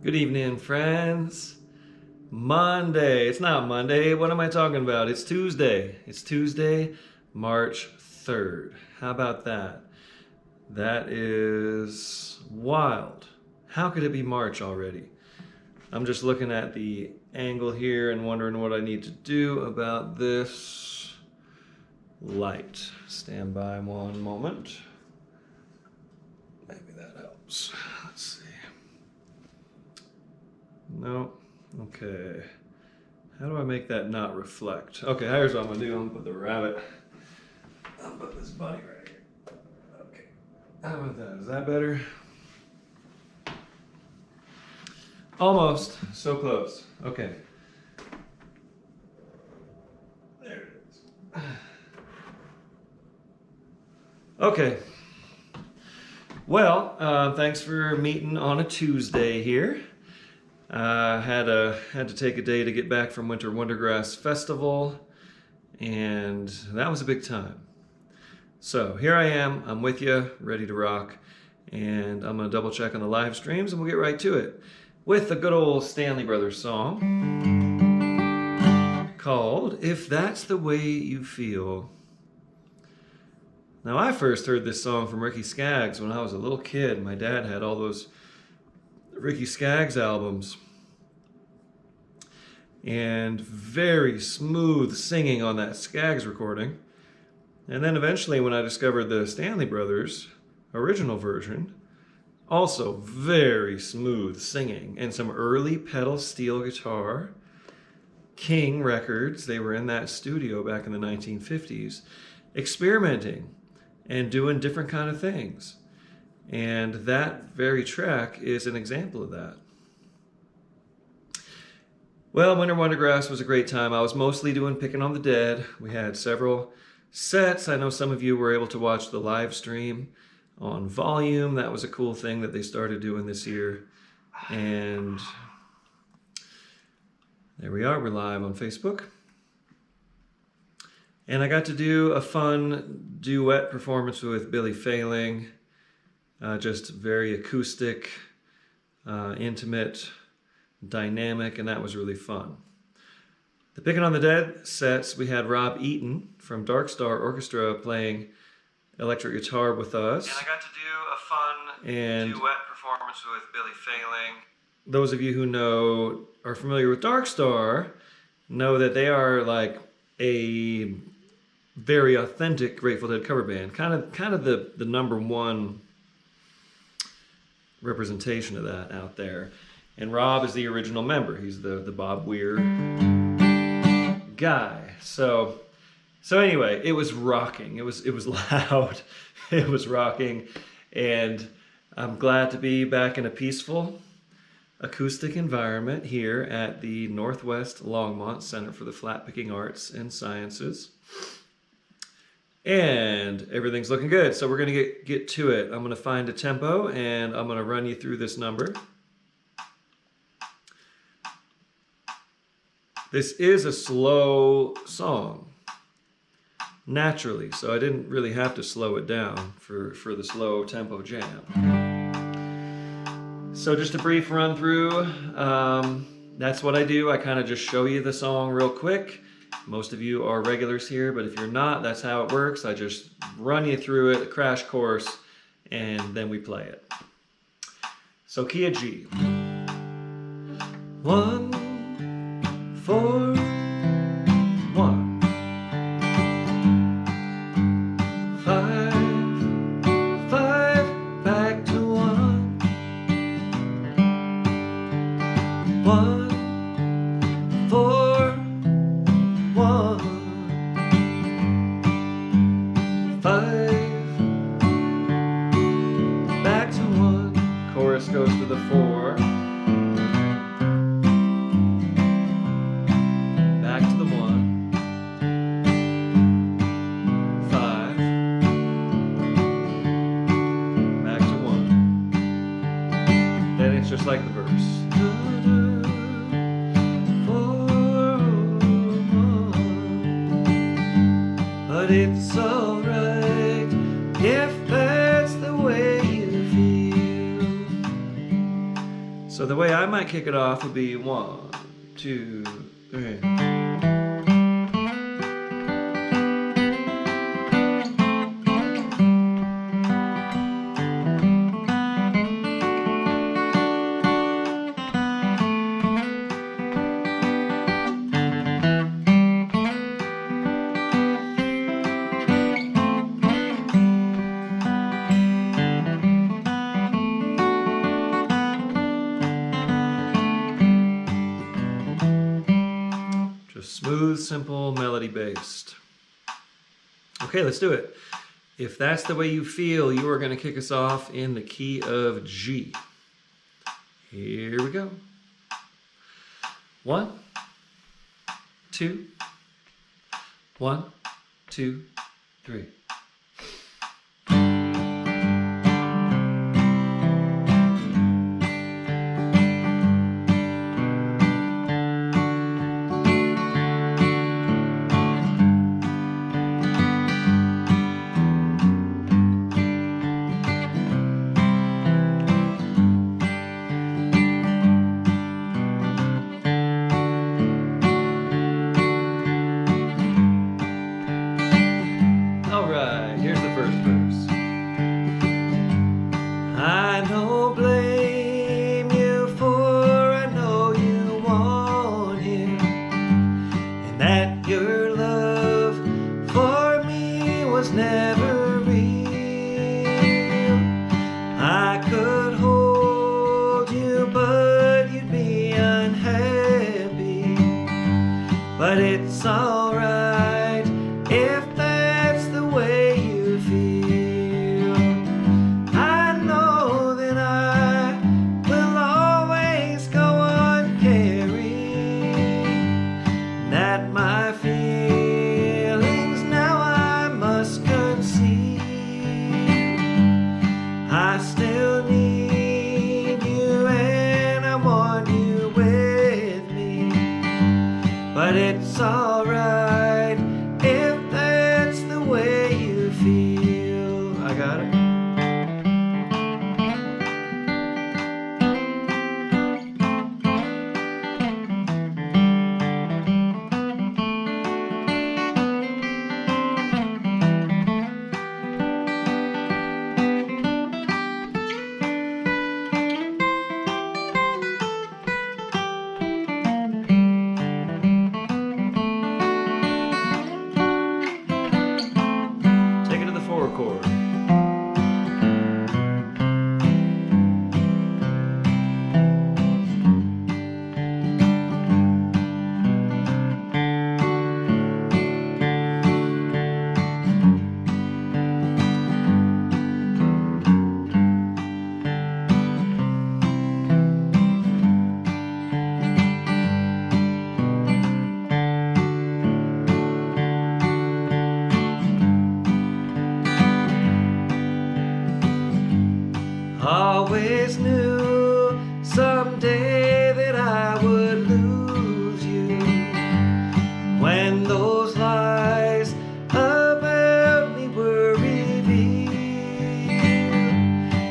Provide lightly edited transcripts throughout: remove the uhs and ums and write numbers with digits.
Good evening, friends. Monday. It's not Monday. What am I talking about? It's Tuesday. It's Tuesday, March 3rd. How about that? That is wild. How could it be March already? I'm just looking at the angle here and wondering what I need to do about this light. Stand by one moment. Maybe that helps. Let's see. No. Okay. How do I make that not reflect? Okay, here's what I'm gonna do. I'm gonna put the rabbit. I'll put this bunny right here. Okay. How about that? Is that better? Almost. So close. Okay. There it is. Okay. Well, thanks for meeting on a Tuesday here. Had to take a day to get back from Winter Wondergrass Festival, and that was a big time. So here I am, I'm with you, ready to rock, and I'm gonna double check on the live streams and we'll get right to it with the good old Stanley Brothers song called If That's the Way You Feel. Now I first heard this song from Ricky Skaggs when I was a little kid. My dad had all those Ricky Skaggs albums, and very smooth singing on that Skaggs recording. And then eventually when I discovered the Stanley Brothers original version, also very smooth singing and some early pedal steel guitar. King Records, they were in that studio back in the 1950s experimenting and doing different kind of things. And that very track is an example of that. Well, Winter Wondergrass was a great time. I was mostly doing Picking on the Dead. We had several sets. I know some of you were able to watch the live stream on Volume. That was a cool thing that they started doing this year. And there we are. We're live on Facebook. And I got to do a fun duet performance with Billy Failing. Just very acoustic, intimate, dynamic, and that was really fun. The Picking on the Dead sets, we had Rob Eaton from Dark Star Orchestra playing electric guitar with us. And I got to do a fun duet performance with Billy Failing. Those of you who are familiar with Dark Star know that they are like a very authentic Grateful Dead cover band. Kind of the number one representation of that out there. And Rob is the original member. He's the Bob Weir guy. So anyway, it was rocking. It was loud. It was rocking. And I'm glad to be back in a peaceful acoustic environment here at the Northwest Longmont Center for the Flat Picking Arts and Sciences. And everything's looking good. So we're gonna get to it. I'm gonna find a tempo and I'm gonna run you through this number. This is a slow song, naturally, so I didn't really have to slow it down for the slow tempo jam. So just a brief run through, that's what I do. I kind of just show you the song real quick. Most of you are regulars here, but if you're not, that's how it works. I just run you through it, a crash course, and then we play it. So key of G. 1, 4, 1. 5, 5, back to 1. 1, 4, 1, 5, back to 1. Chorus goes to the 4. Back to the 1. 5. Back to 1. Then it's just like the verse. But it's alright if that's the way you feel. So the way I might kick it off would be 1, 2, 3. Smooth, simple, melody-based. Okay, let's do it. If that's the way you feel, you are going to kick us off in the key of G. Here we go. 1, 2, 1, 2, 3. I don't blame you, for I know you want him, and that your love for me was never real. I could hold you, but you'd be unhappy, but it's alright if that's the way you feel. My feelings now I must concede. I still need you and I want you with me, but it's alright if that's the way you feel. I got it. Chord. Always knew someday that I would lose you. When those lies about me were revealed,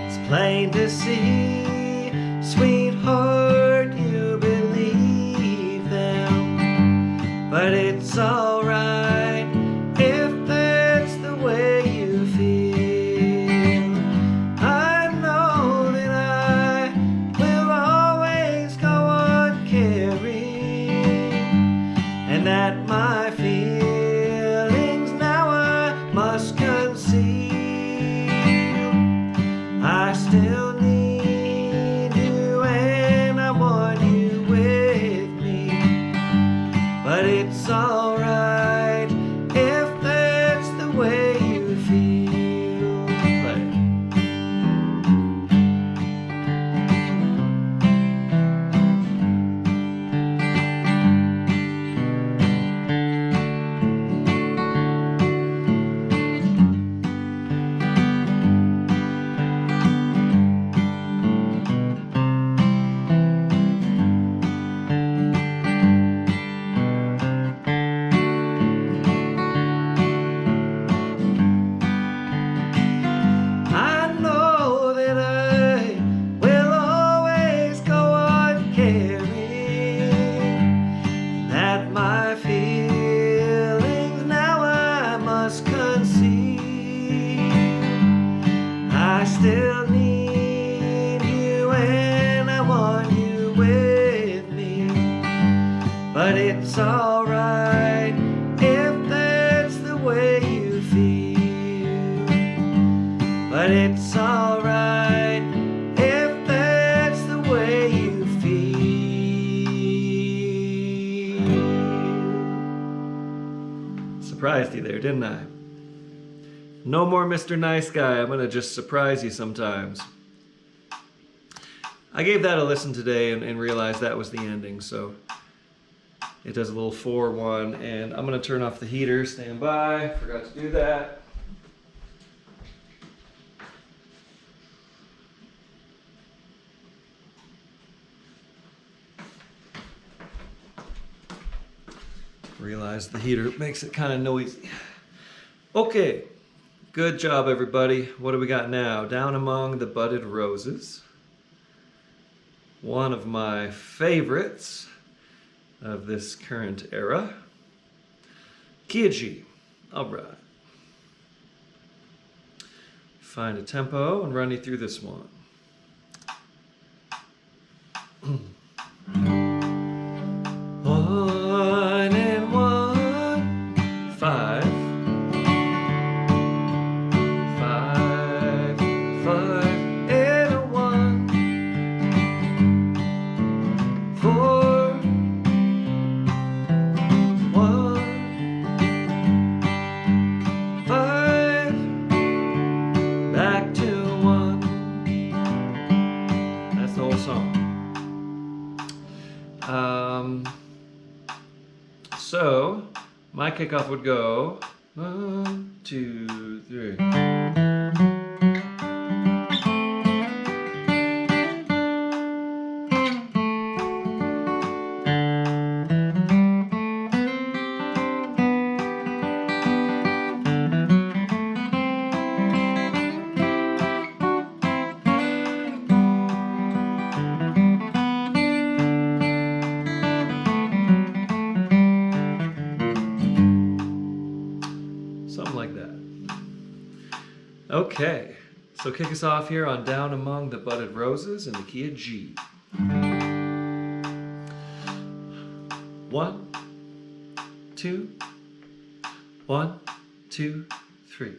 it's plain to see, sweetheart, you believe them, but it's alright if that's the way you feel. That my feelings now I must conceal. I still need but it's alright if that's the way you feel. But it's alright if that's the way you feel. Surprised you there, didn't I? No more Mr. Nice Guy. I'm gonna just surprise you sometimes. I gave that a listen today and realized that was the ending, so it does a little 4-1, and I'm gonna turn off the heater. Stand by. Forgot to do that. Realize the heater makes it kind of noisy. Okay, good job everybody. What do we got now? Down Among the Budded Roses. One of my favorites of this current era. Key of G. All right. Find a tempo and run you through this one. One and one, 5. 5, 5 and a 1. 4, 1, 5, back to 1. That's the whole song. So my kickoff would go 1, 2, 3. Something like that. Okay, so kick us off here on Down Among the Budded Roses in the key of G. 1, 2, 1, 2, 3.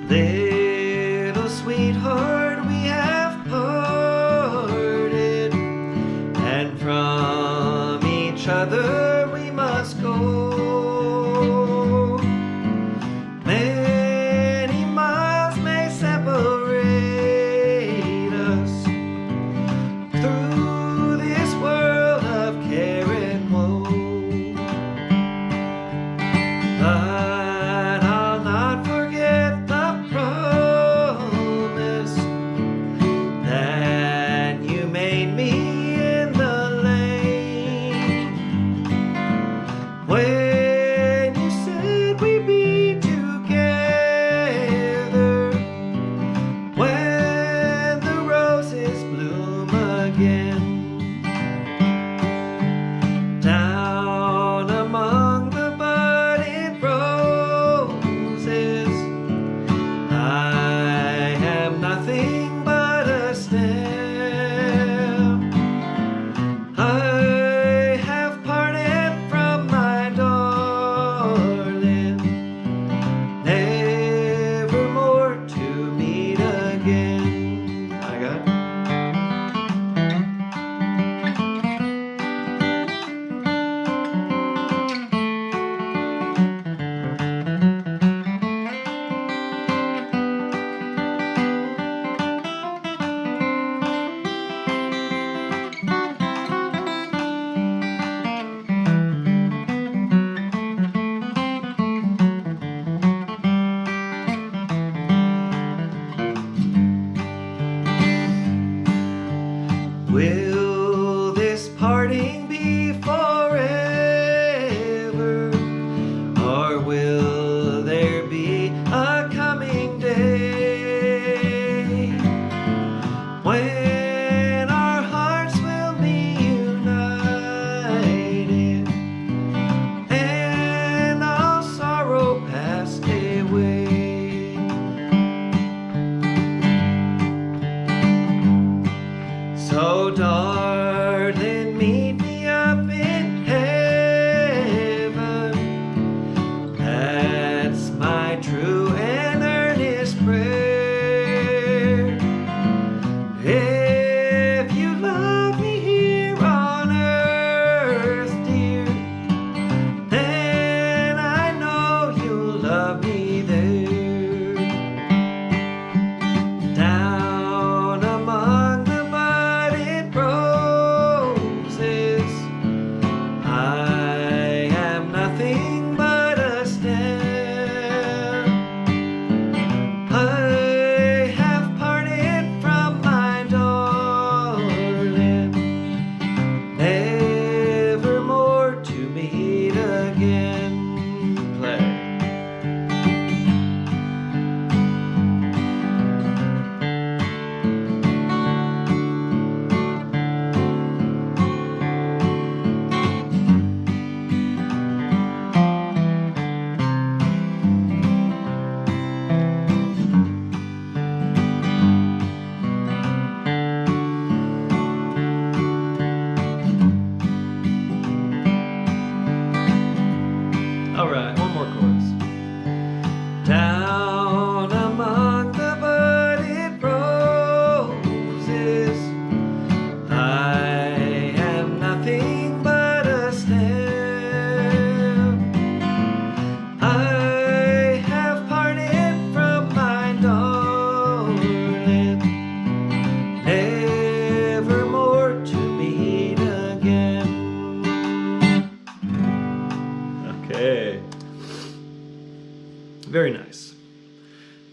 Little sweetheart, we have parted, and from each other we must go. Many miles may separate us through this world of care and woe. But I'll not forget the promise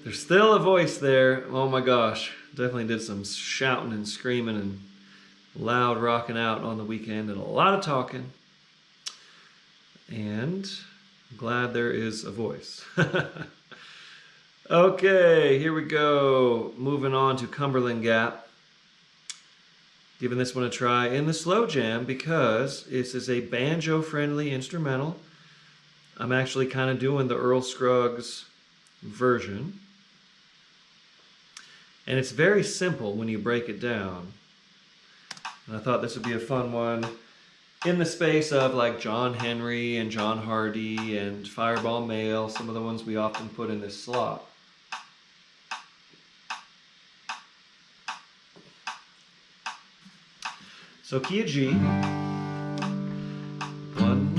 There's still a voice there. Oh my gosh. Definitely did some shouting and screaming and loud rocking out on the weekend and a lot of talking. And I'm glad there is a voice. Okay, here we go. Moving on to Cumberland Gap. Giving this one a try in the slow jam because this is a banjo-friendly instrumental. I'm actually kind of doing the Earl Scruggs version. And it's very simple when you break it down. And I thought this would be a fun one in the space of like John Henry and John Hardy and Fireball Mail, some of the ones we often put in this slot. So key of G, 1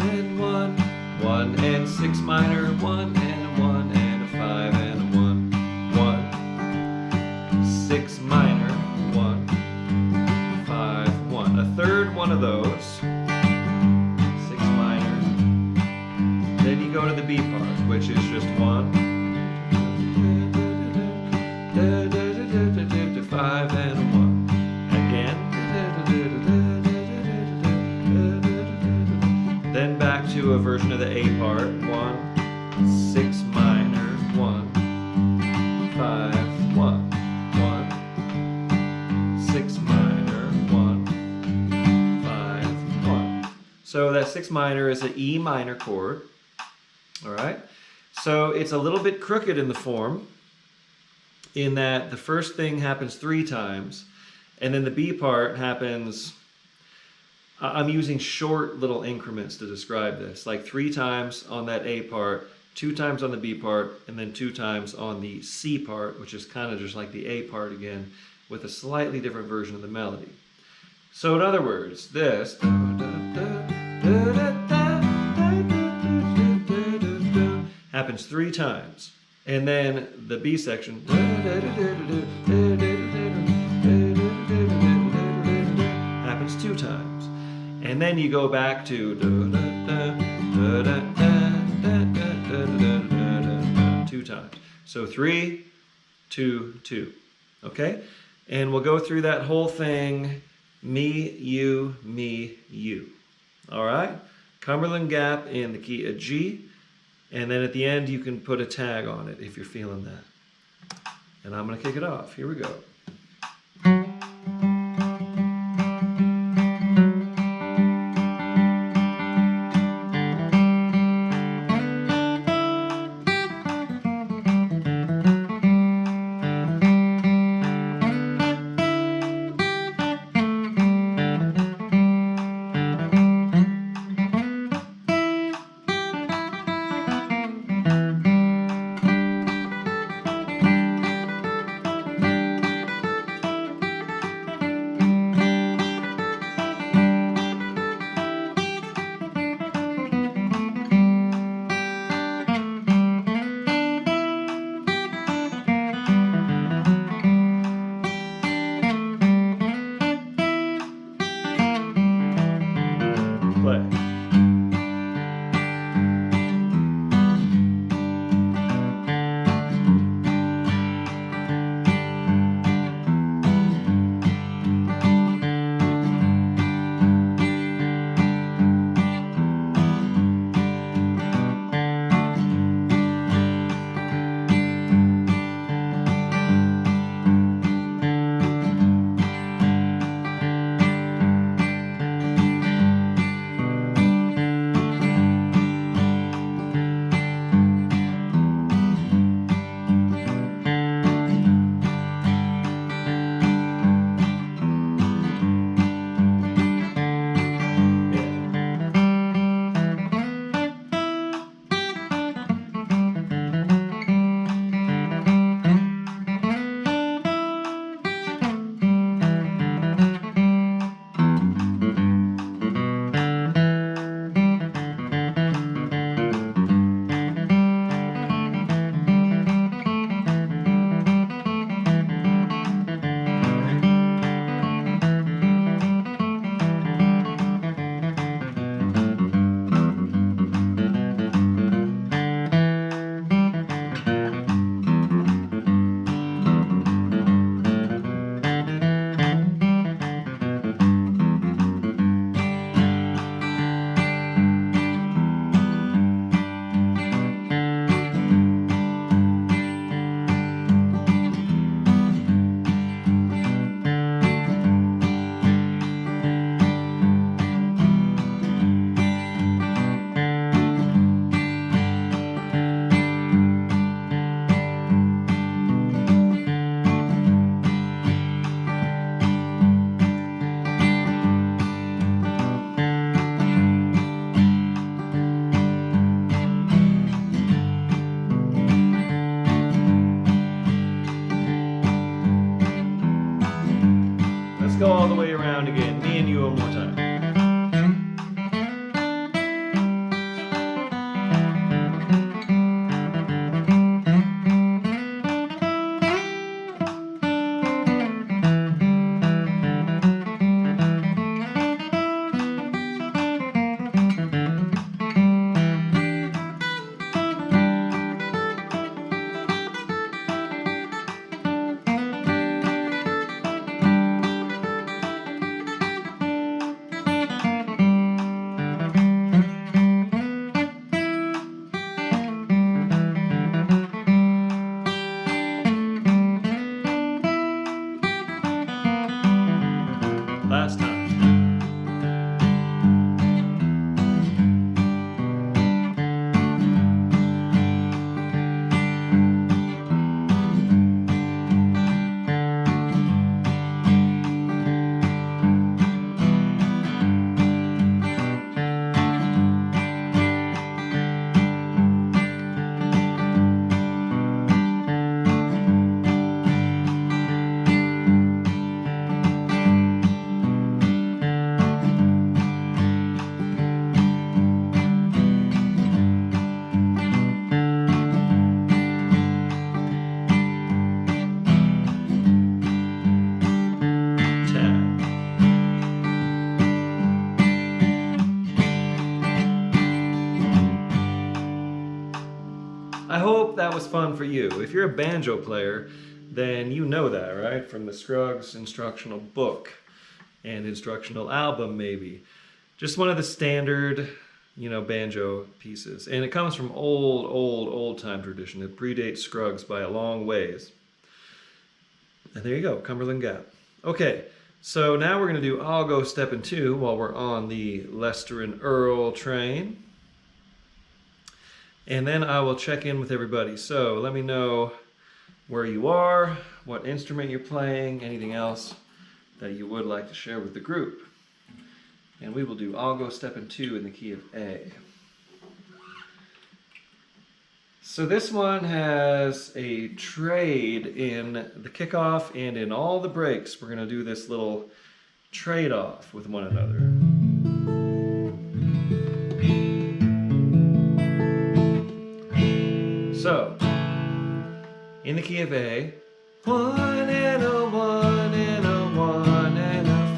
and 1, 1 and 6 minor, 1 and a 1 and a 5 and a 1, 1, 6 minor, 1, 5, 1. A third one of those, 6 minor. Then you go to the B part, which is just 1, 5 and a 1. Again. Then back to a version of the A part. 1, 6 minor, 1, 5, 1, 1, 6 minor, 1, 5, 1. So that 6 minor is an E minor chord. All right. So it's a little bit crooked in the form, in that the first thing happens 3 times, and then the B part happens. I'm using short little increments to describe this, like 3 times on that A part, 2 times on the B part, and then 2 times on the C part, which is kind of just like the A part again, with a slightly different version of the melody. So in other words, this happens 3 times, and then the B section happens 2 times. And then you go back to 2 times. So 3, 2, 2. Okay? And we'll go through that whole thing, me, you, me, you. All right? Cumberland Gap in the key of G. And then at the end, you can put a tag on it if you're feeling that. And I'm going to kick it off. Here we go. go all the way around again. Me and you one more time. Last time. I hope that was fun for you. If you're a banjo player, then you know that, right? From the Scruggs instructional book and instructional album, maybe. Just one of the standard, banjo pieces. And it comes from old time tradition. It predates Scruggs by a long ways. And there you go, Cumberland Gap. Okay, so now we're going to do I'll Go Steppin Too while we're on the Lester and Earl train. And then I will check in with everybody. So let me know where you are, what instrument you're playing, anything else that you would like to share with the group. And we will do I'll Go Steppin Too in the key of A. So this one has a trade in the kickoff and in all the breaks. We're going to do this little trade-off with one another. So, in the key of A, 1 and a 1 and a 1 and a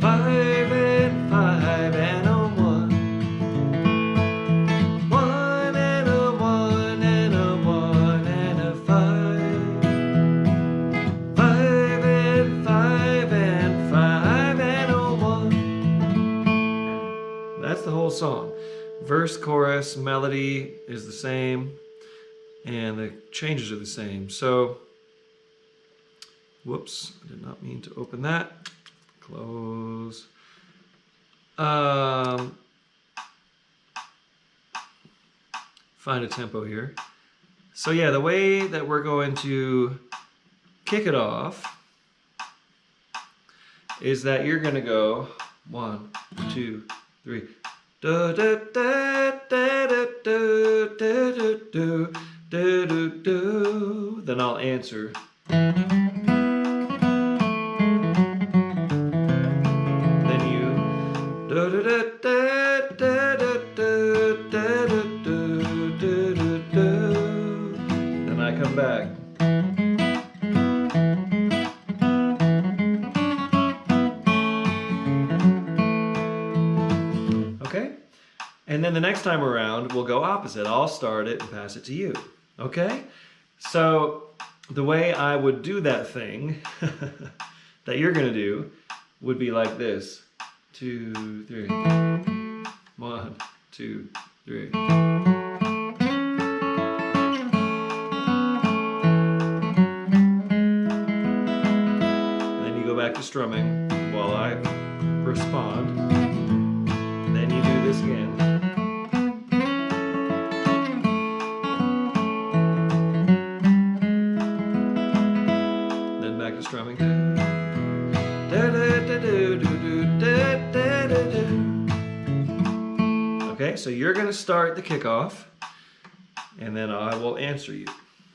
5, 5 and 5 and a 1, 1 and a 1 and a 1 and a 5, 5 and 5 and 5 and a 1. That's the whole song. Verse, chorus, melody is the same, and the changes are the same. So, whoops, I did not mean to open that. Close. Find a tempo here. So yeah, the way that we're going to kick it off is that you're going to go 1, 2, 3. Do do do do do do do do do do do. Then I'll answer. Then you do do do do do do do do do do do. Then I come back. And then the next time around, we'll go opposite. I'll start it and pass it to you. Okay? So the way I would do that thing that you're going to do would be like this. 2, 3. 1, 2, 3. And then you go back to strumming while I respond. Then you do this again. Strumming. Okay, so you're going to start the kickoff, and then I will answer you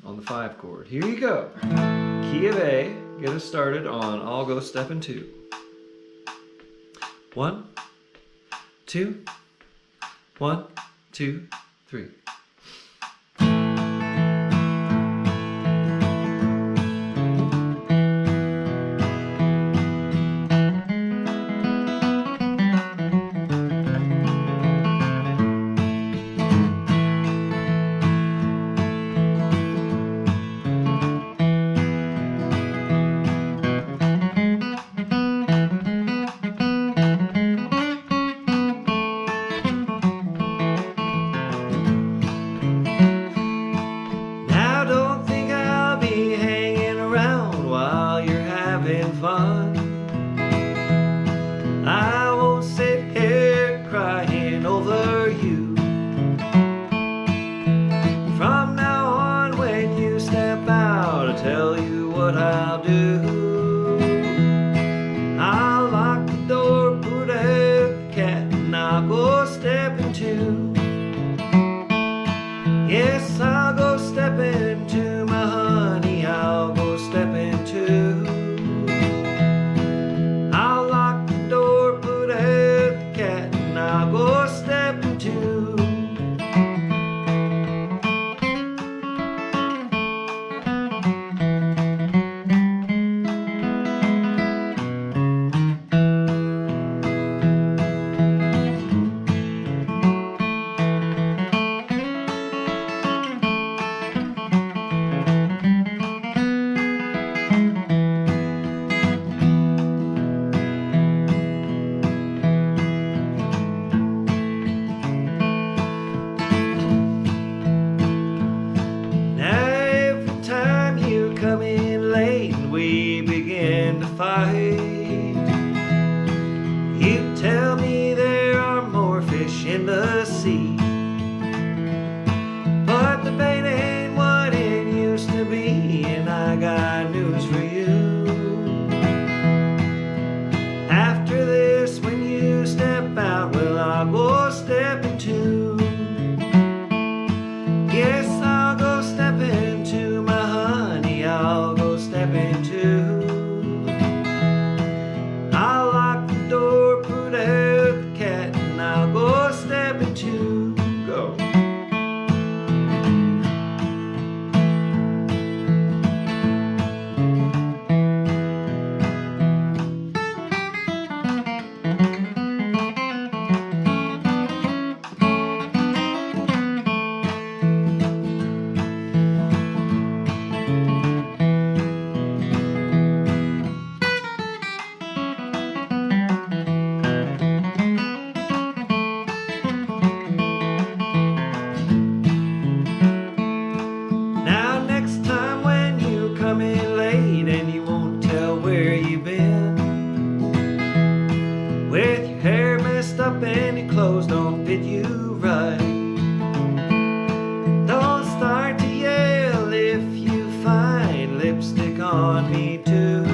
on the 5 chord. Here you go. Key of A, get us started on I'll Go Steppin' Too. 1, 2, 1, 2, 3. I won't sit here crying over you. From now on, when you step out, I'll tell you what I'll do. I'll lock the door, put out the cat, and I'll go steppin' too. Yes, I'll go steppin' to my honey, I'll go steppin' too. I'll lock the door, put out the cat, and I'll go steppin' too. You tell me there are more fish in the sea, but the bait ain't what it used to be, and I got news for you. After this, when you step out, well, I'll go steppin' too. Yes, I'll go steppin' to my honey, I'll go steppin' too. I'll lock the door, put out the cat, and I'll go steppin' too. Go. With your hair messed up and your clothes don't fit you right, don't start to yell if you find lipstick on me too.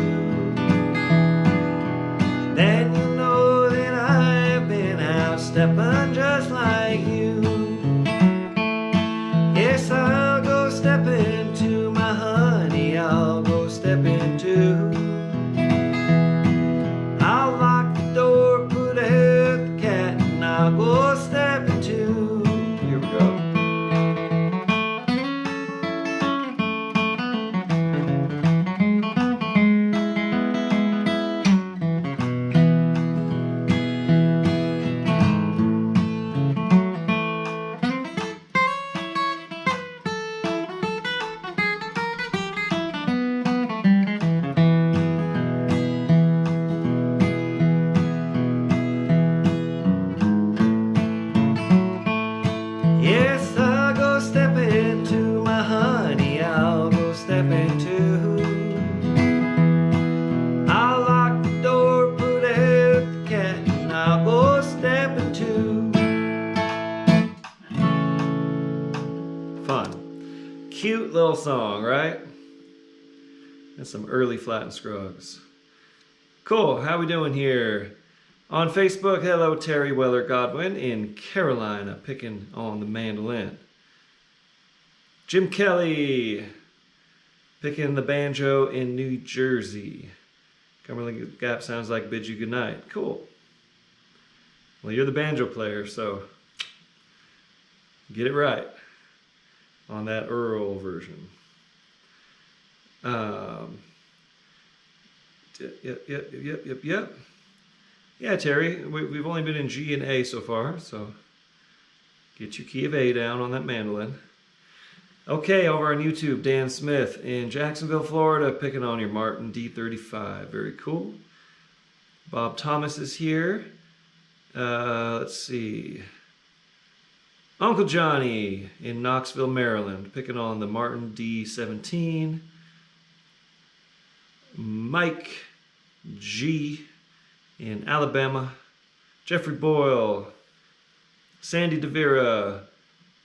Then you'll know that I've been out steppin' just like you. Yes, I'll go steppin' to my honey, I'll go steppin' too. I'll lock the door, put out the cat, and I'll go steppin' too. Here we go. Yes, I'll go steppin' to my honey, I'll go steppin' too. I'll lock the door, put out the cat, and I'll go steppin' too. Fun. Cute little song, right? And some early Flat and Scruggs. Cool, how we doing here? On Facebook, hello Terry Weller Godwin in Carolina, picking on the mandolin. Jim Kelly, picking the banjo in New Jersey. Cumberland Gap sounds like bid you goodnight. Cool. Well, you're the banjo player, so get it right on that Earl version. Yep. Yeah, Terry, we've only been in G and A so far, so get your key of A down on that mandolin. Okay, over on YouTube, Dan Smith in Jacksonville, Florida, picking on your Martin D35. Very cool. Bob Thomas is here. Let's see. Uncle Johnny in Knoxville, Maryland, picking on the Martin D17. Mike G in Alabama. Jeffrey Boyle. Sandy DeVera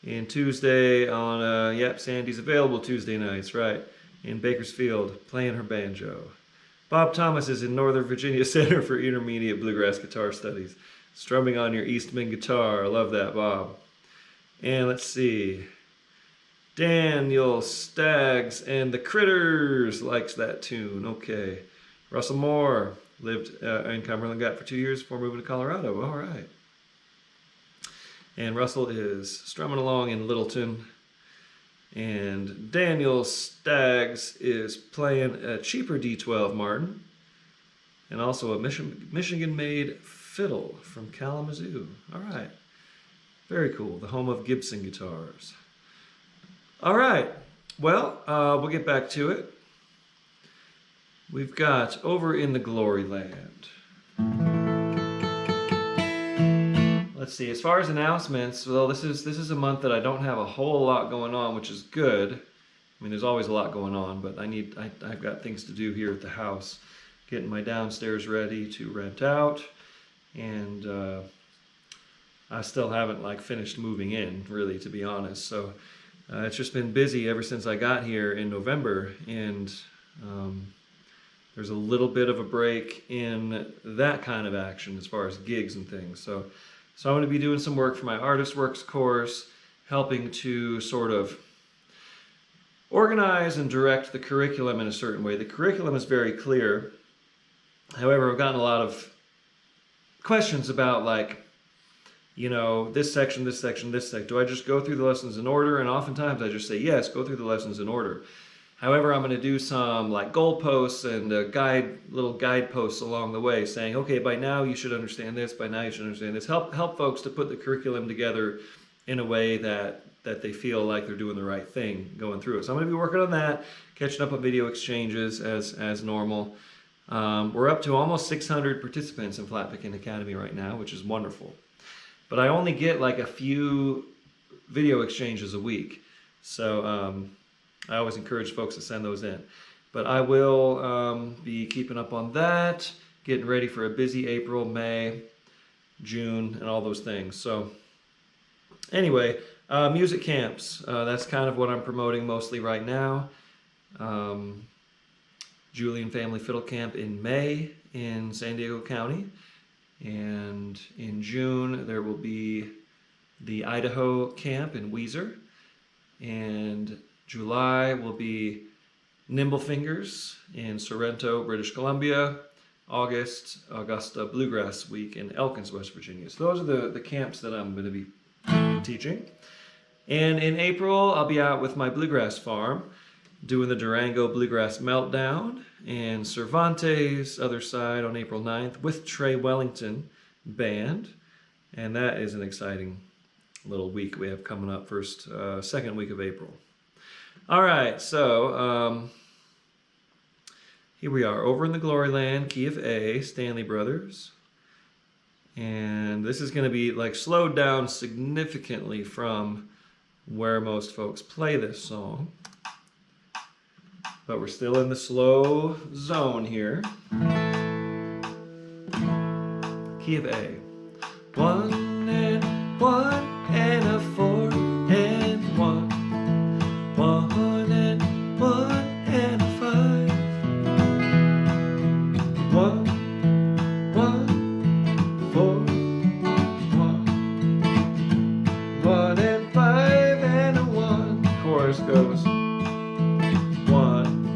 in Tuesday on, yep, Sandy's available Tuesday nights, right, in Bakersfield, playing her banjo. Bob Thomas is in Northern Virginia Center for Intermediate Bluegrass Guitar Studies, strumming on your Eastman guitar. I love that, Bob. And let's see, Daniel Staggs and the Critters likes that tune. Okay. Russell Moore lived in Cumberland Gap for 2 years before moving to Colorado. All right. And Russell is strumming along in Littleton. And Daniel Staggs is playing a cheaper D12 Martin. And also a Michigan-made fiddle from Kalamazoo. All right. Very cool. The home of Gibson guitars. All right. Well, we'll get back to it. We've got Over in the Gloryland. Let's see, as far as announcements, well, this is a month that I don't have a whole lot going on, which is good. I mean, there's always a lot going on, but I've got things to do here at the house. Getting my downstairs ready to rent out, and I still haven't finished moving in, really, to be honest. So it's just been busy ever since I got here in November, and there's a little bit of a break in that kind of action as far as gigs and things. So I'm going to be doing some work for my Artist Works course, helping to sort of organize and direct the curriculum in a certain way. The curriculum is very clear. However, I've gotten a lot of questions about this section, this section, this section. Do I just go through the lessons in order? And oftentimes I just say, yes, go through the lessons in order. However, I'm going to do some goalposts and little guideposts along the way saying, okay, by now you should understand this, by now you should understand this. Help folks to put the curriculum together in a way that they feel like they're doing the right thing going through it. So I'm going to be working on that, catching up on video exchanges as normal. We're up to almost 600 participants in Flat Picking Academy right now, which is wonderful. But I only get a few video exchanges a week. So I always encourage folks to send those in. But I will be keeping up on that, getting ready for a busy April, May, June, and all those things. So anyway, music camps. That's kind of what I'm promoting mostly right now. Julian Family Fiddle Camp in May in San Diego County. And in June, there will be the Idaho camp in Weiser. And July will be Nimble Fingers in Sorrento, British Columbia. August, Augusta Bluegrass Week in Elkins, West Virginia. So those are the camps that I'm going to be teaching. And in April, I'll be out with my Bluegrass Farm doing the Durango Bluegrass Meltdown and Cervantes, other side, on April 9th with Trey Wellington Band. And that is an exciting little week we have coming up, second week of April. All right, so here we are, Over in the Gloryland, key of A, Stanley Brothers. And this is going to be slowed down significantly from where most folks play this song. But we're still in the slow zone here. Key of A. 1 and 1 and a 4 and 1. 1 and 1 and a 5. 1, 1, 4, 1. 1 and 5 and a 1. Chorus goes 1,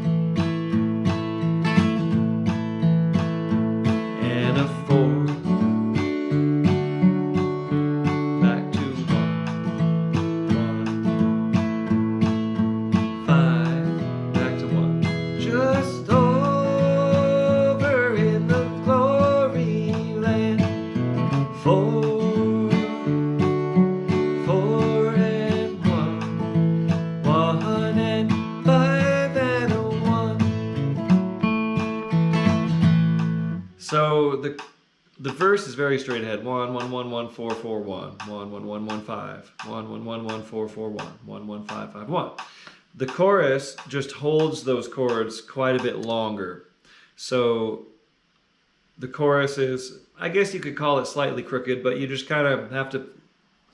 the verse is very straight ahead. 1 1 1 1 4 4 1 1 1 1 1 5 1 1 1 1 4 4 1 1 1 5 5 1. The chorus just holds those chords quite a bit longer. So the chorus is, I guess you could call it slightly crooked, but you just kind of have to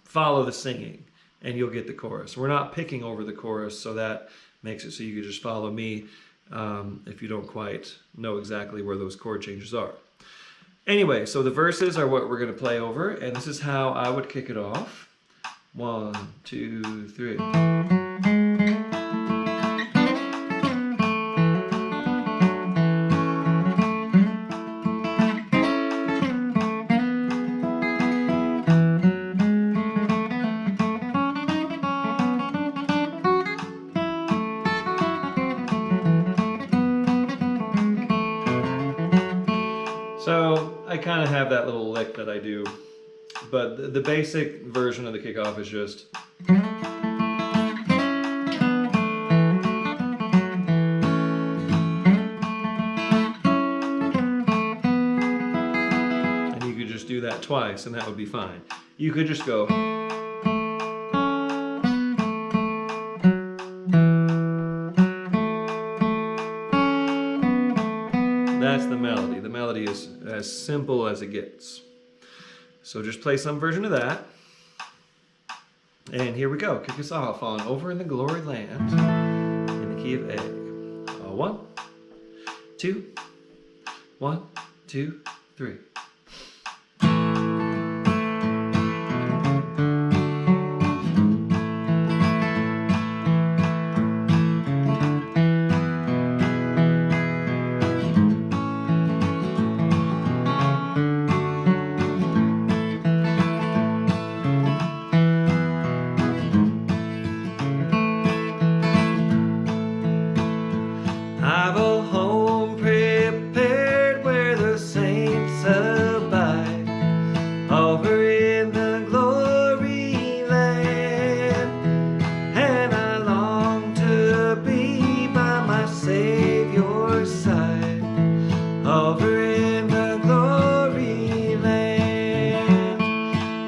follow the singing and you'll get the chorus. We're not picking over the chorus, so that makes it so you can just follow me if you don't quite know exactly where those chord changes are. Anyway, so the verses are what we're going to play over, and this is how I would kick it off. 1 2 3. So I kind of have that little lick that I do, but the basic version of the kickoff is just. And you could just do that twice and that would be fine. You could just go. That's the melody. The melody is as simple as it gets. So just play some version of that. And here we go. Kick us off on Over in the Glory Land in the key of A. 1 2 1 2 3. I've a home prepared where the saints abide, over in the glory land, and I long to be by my Savior's side, over in the glory land,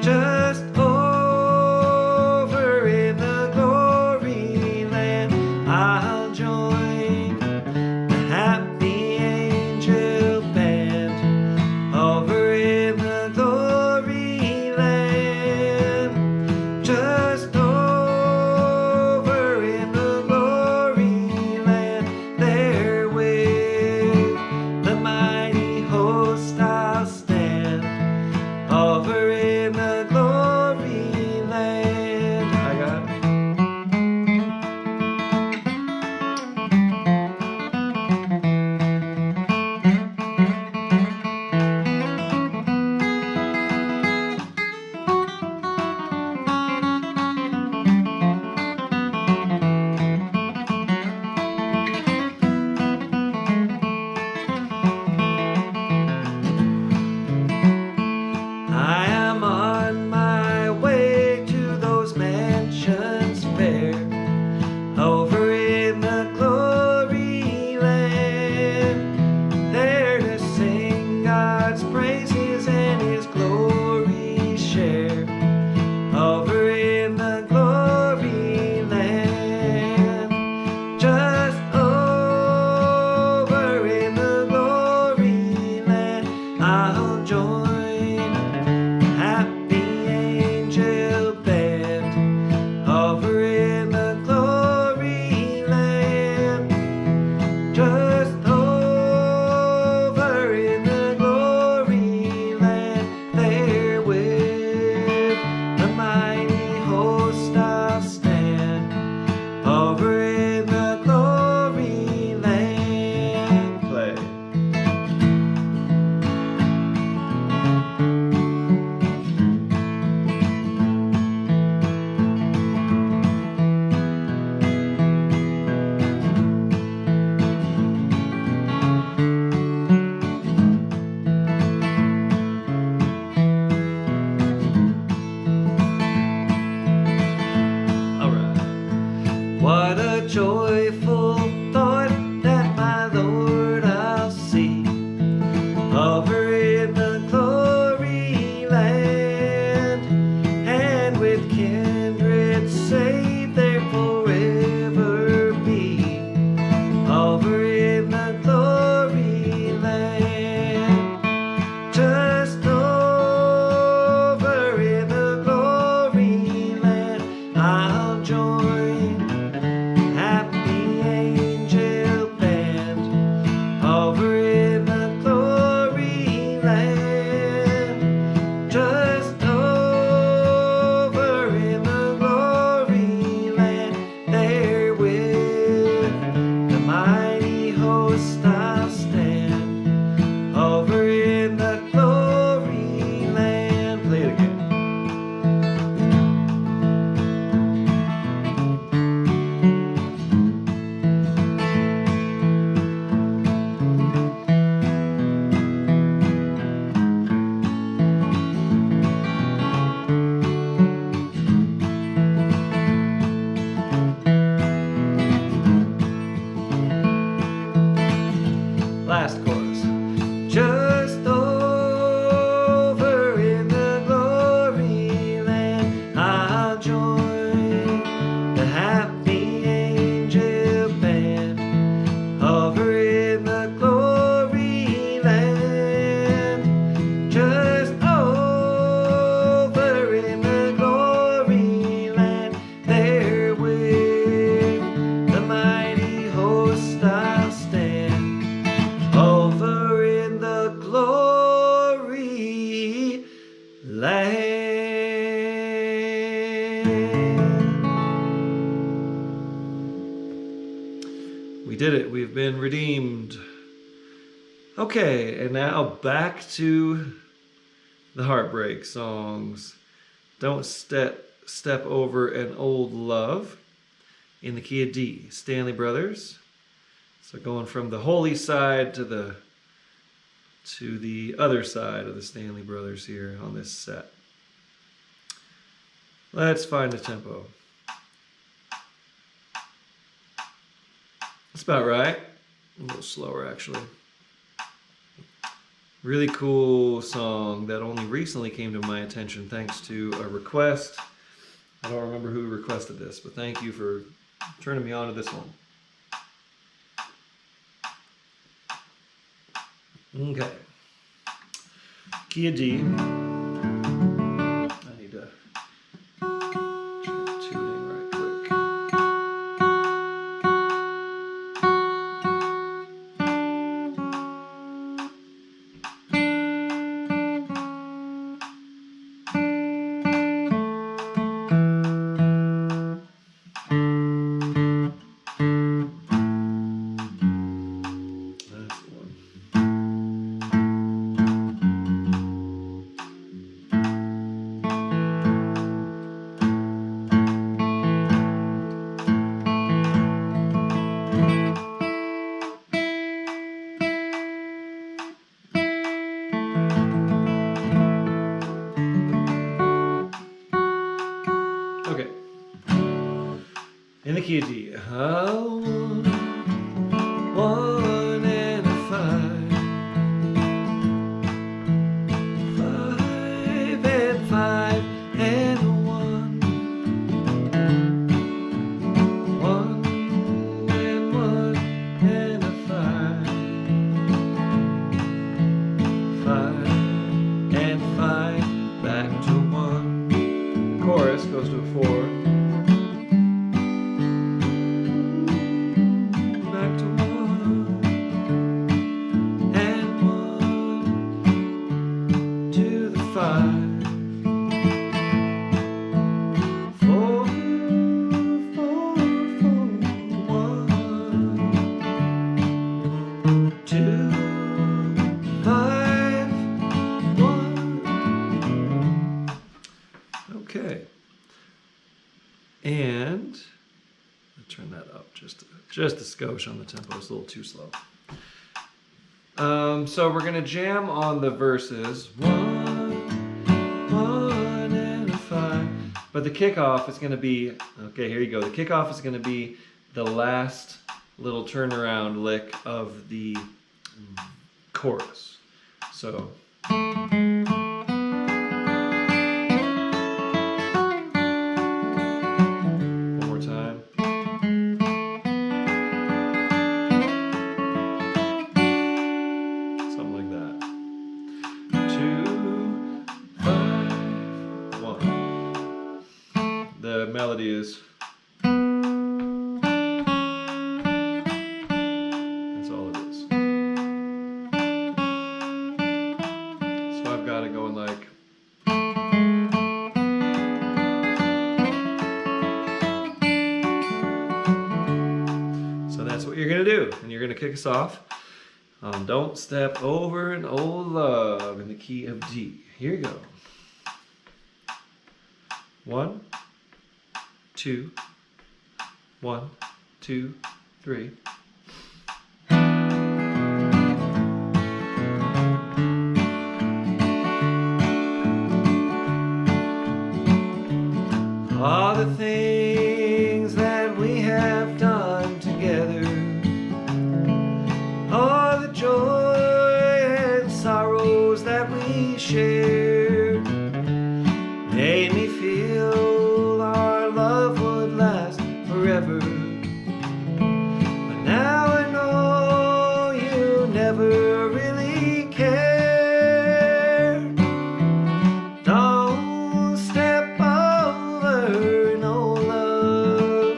just over in the glory land, I'll join over in the We did it. We've been redeemed. Okay, and now back to the heartbreak songs. Don't Step Over an Old Love in the key of D. Stanley Brothers. So going from the holy side to the other side of the Stanley Brothers here on this set. Let's find the tempo. That's about right. A little slower, actually. Really cool song that only recently came to my attention thanks to a request. I don't remember who requested this, but thank you for turning me on to this one. Okay. Key of D. I need to check tuning right quick. That's the one. Okay. In the key of D. One and a five. Five and five and a one. One and a five. Five and five back to one. The chorus goes to a four. Back to one and one to the five. Four, four, four, one, two, five, one. Okay. And I'll turn that up just a skosh on the tempo. It's a little too slow. So we're gonna jam on the verses. One and a five. But the kickoff is gonna be, okay, here you go. The kickoff is gonna be the last little turnaround lick of the chorus. So. One more time. Something like that. 2, 5, 1. The melody is. That's all it is. So I've got it going like. So that's what you're gonna do, and you're gonna kick us off. Don't Step Over an Old Love in the key of D. Here you go. 1, 2, 1, 2, 3. All the things that we have done together, all the joy and sorrows that we shared, made me feel our love would last forever. But now I know you never really cared. Don't step over no love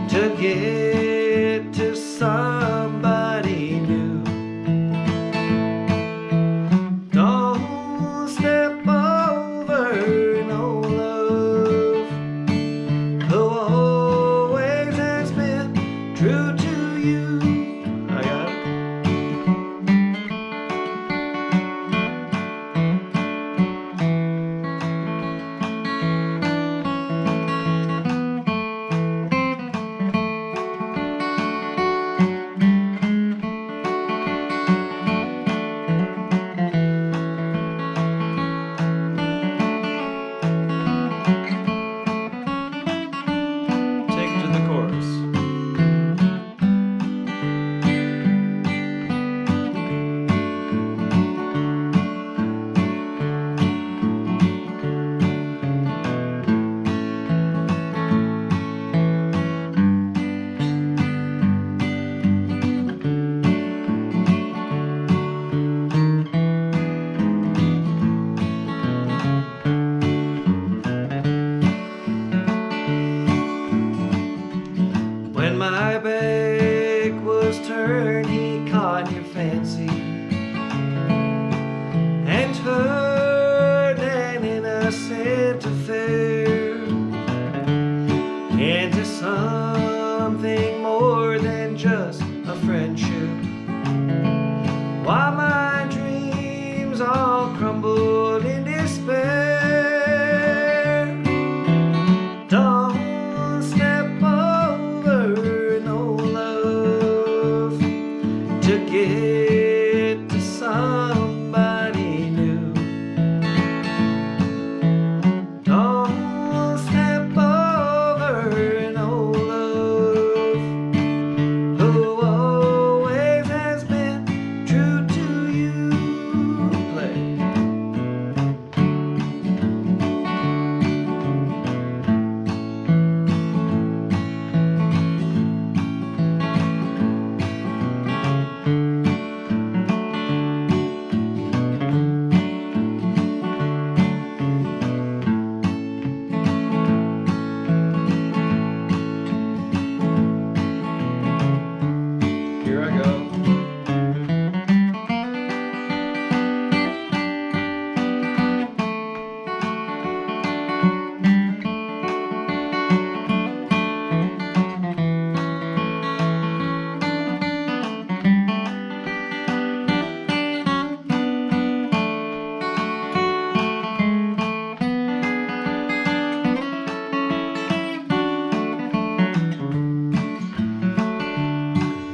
to get to somebody new. Don't step over no love who always has been true to you. I got it. When my back was turned, he caught your fancy and turned an innocent affair into something more than just a friendship. While my dreams all crumbled in despair. Don't step over no love to get to somebody new. Don't step over no love who always has been true to you. Play. Here I go.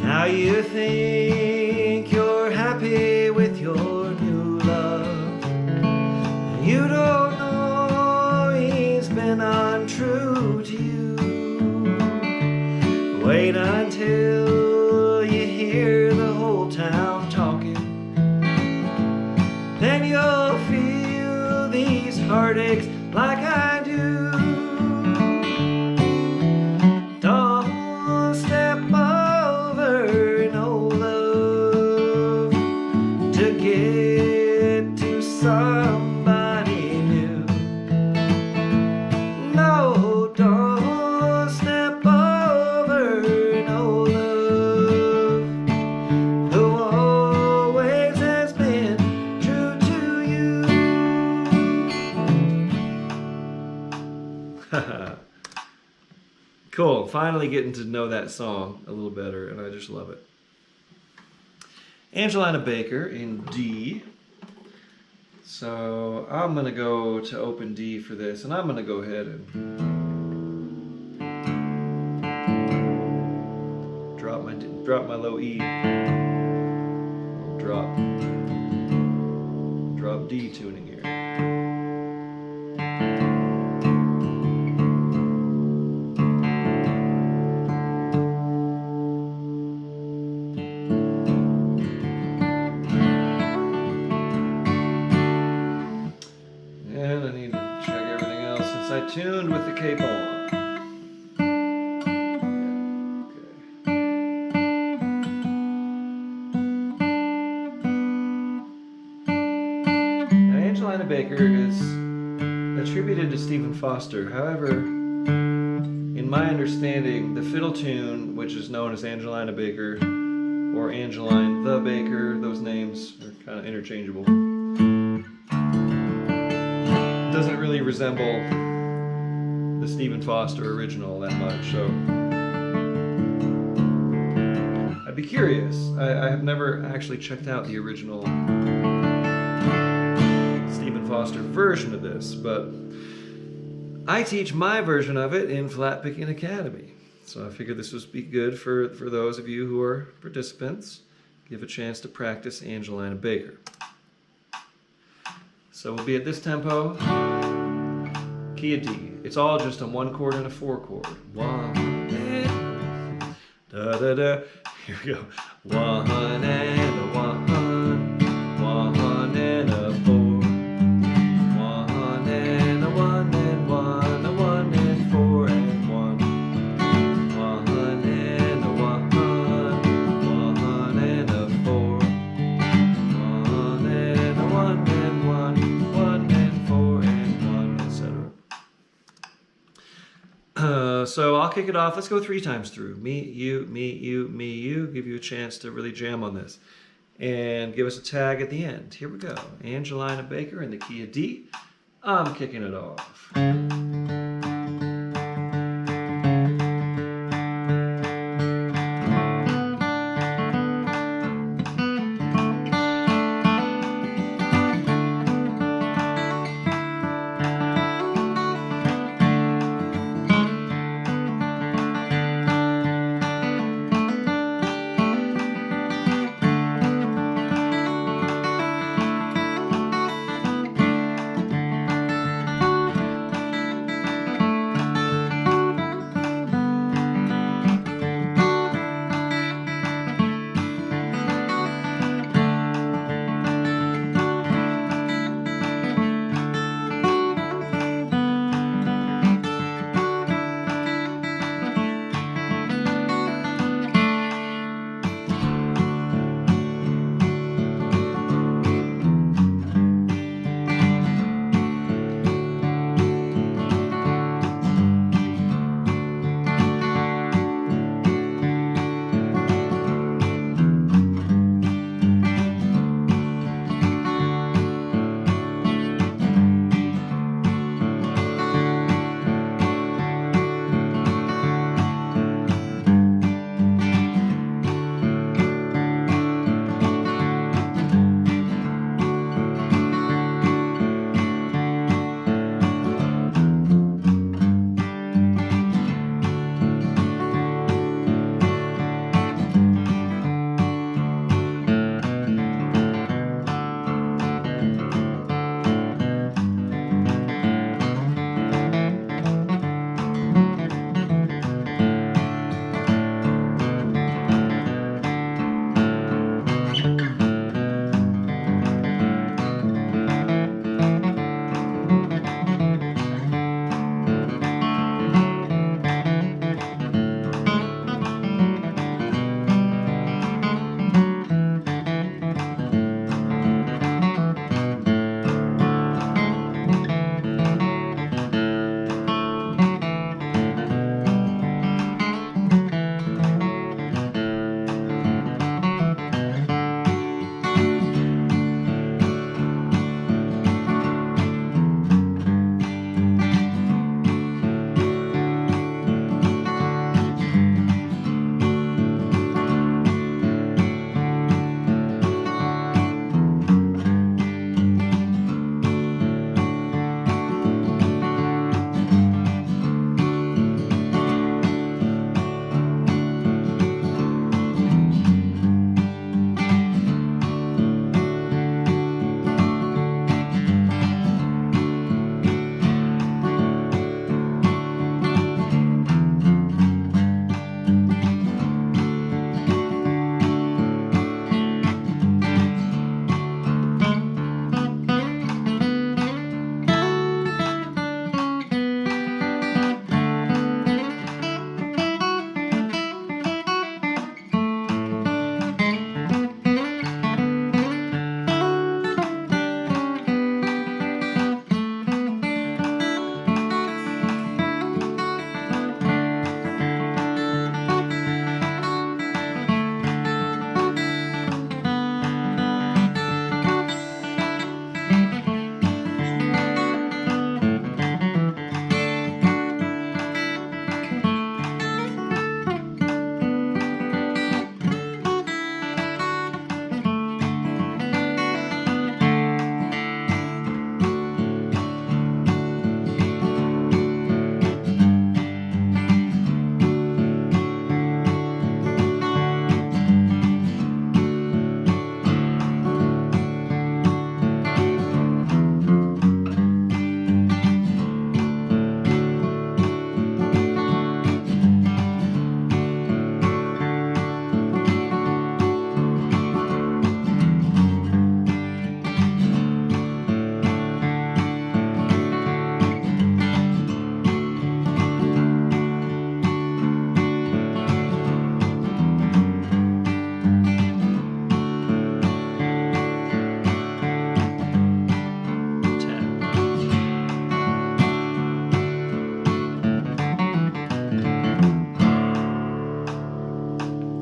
Now you think you're happy with your new love. You don't know he's been untrue to you. Wait until you hear the whole town talking. Then you'll feel these heartaches like I do. Don't step over no love to get to somebody new. No, don't step over no love who always has been true to you. Cool. Finally getting to know that song a little better, and I just love it. Angelina Baker in D. So I'm going to go to open D for this, and I'm going to go ahead and drop my low E. Drop D tuning here. And I need to check everything else since I tuned with the cape on. Angelina Baker is attributed to Stephen Foster. However, in my understanding, the fiddle tune, which is known as Angelina Baker or Angeline the Baker, those names are kind of interchangeable, doesn't really resemble the Stephen Foster original that much. So be curious. I have never actually checked out the original Stephen Foster version of this, but I teach my version of it in Flat Picking Academy. So I figured this would be good for those of you who are participants. Give a chance to practice Angelina Baker. So we'll be at this tempo, key of D. It's all just a 1 chord and a 4 chord. 1 and da da da. Here we go. 1 and a 1, 1 and a 4, 1 and a 1 and 1, a 1 and 4 and 1, 1 and a 1, 1 and a 4, 1 and a 1 and 1, 1 and 4 and 1, etc. So I'll kick it off. Let's go 3 times through. Me, you, me, you, me, you. Give you a chance to really jam on this. And give us a tag at the end. Here we go. Angelina Baker in the key of D. I'm kicking it off.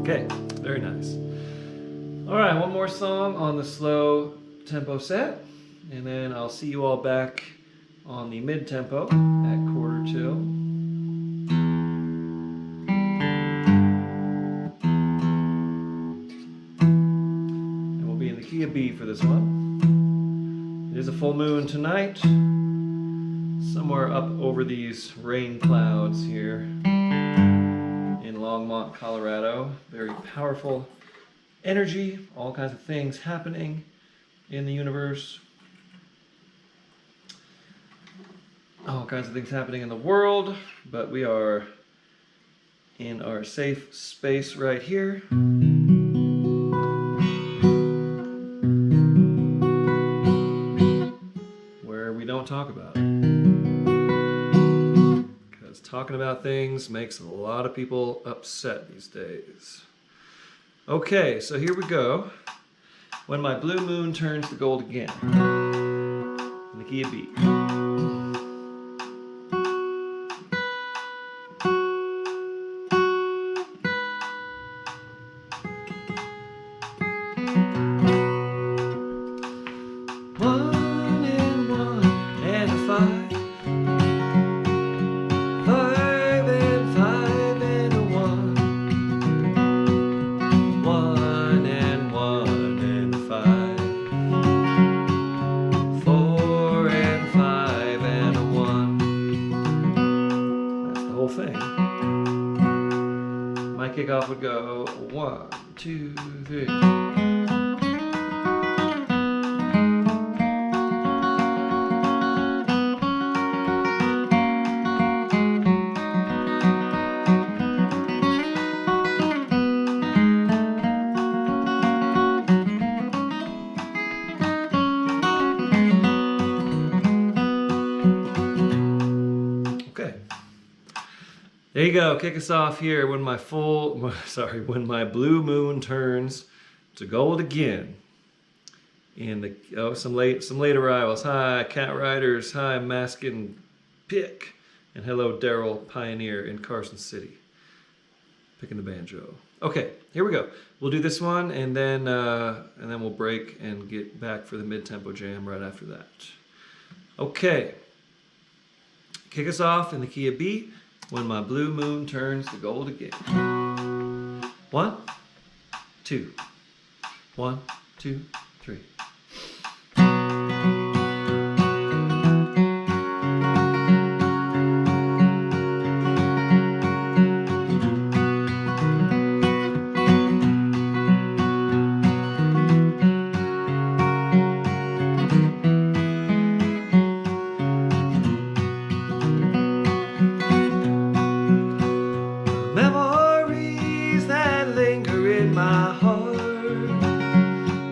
Okay, very nice. All right, one more song on the slow tempo set, and then I'll see you all back on the mid-tempo at 1/4 and we'll be in the key of B for this one. It is a full moon tonight, somewhere up over these rain clouds here in Longmont, Colorado. Very powerful energy, all kinds of things happening in the universe. All kinds of things happening in the world, but we are in our safe space right here. Where we don't talk about it. Because talking about things makes a lot of people upset these days. Okay, so here we go. When my blue moon turns to gold again. In the key of B. My kickoff would go 1, 2, 3. There you go, kick us off here when my when my blue moon turns to gold again. In the some late arrivals. Hi, Cat Riders. Hi, Maskin Pick, and hello, Daryl Pioneer in Carson City, picking the banjo. Okay, here we go. We'll do this one, and then we'll break and get back for the mid-tempo jam right after that. Okay, kick us off in the key of B. When my blue moon turns to gold again. 1, 2. 1, 2, 3.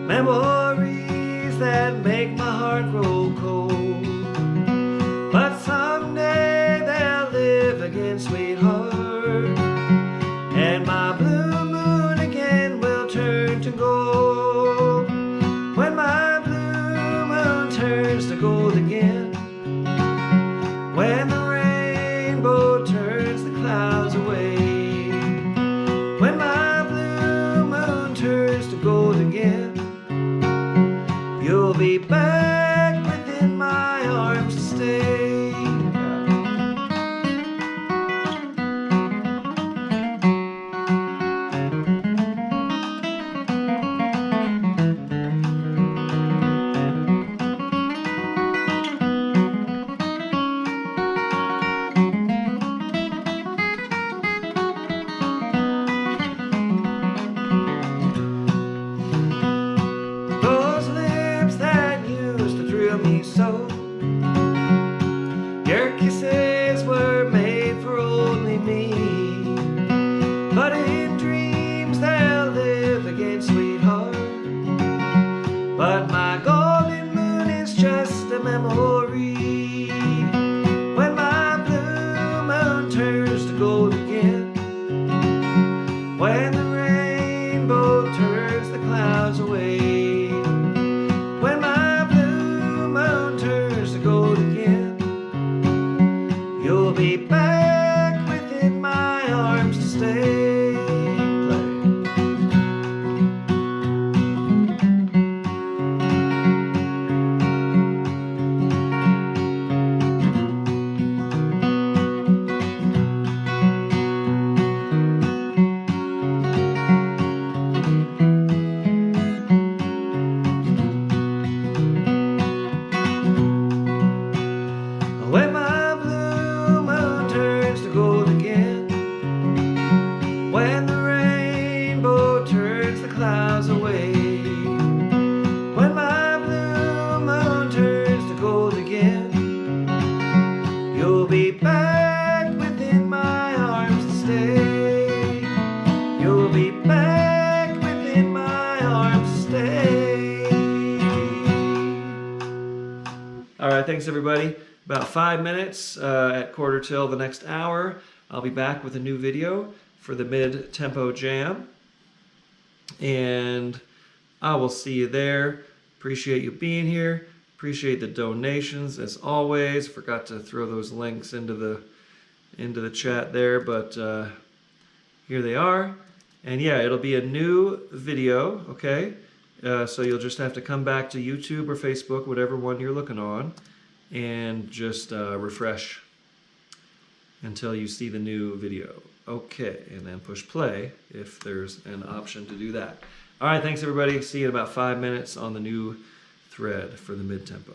Memories that make my heart grow cold, but someday they'll live again, sweetheart, and my blue moon again will turn to gold. When my blue moon turns to gold again, when the rainbow turns the clouds away, when my blue moon turns to gold again, you'll be back within my arms to stay. So your kisses were made for only me, but in dreams they'll live again, sweetheart. But my golden moon is just a memory. When my blue moon turns to gold again, when the rainbow turns the clouds away, you'll be back within my arms to stay. Play. turns the clouds away. When my blue moon turns to gold again, you'll be back within my arms to stay. You'll be back within my arms to stay. All right, thanks everybody. About 5 minutes at quarter till the next hour. I'll be back with a new video for the mid-tempo jam. And I will see you there. Appreciate you being here. Appreciate the donations as always. Forgot to throw those links into the chat there, but here they are. And yeah, it'll be a new video, okay? So you'll just have to come back to YouTube or Facebook, whatever one you're looking on, and just refresh until you see the new video. Okay, and then push play if there's an option to do that. All right, thanks everybody. See you in about 5 minutes on the new thread for the mid-tempo.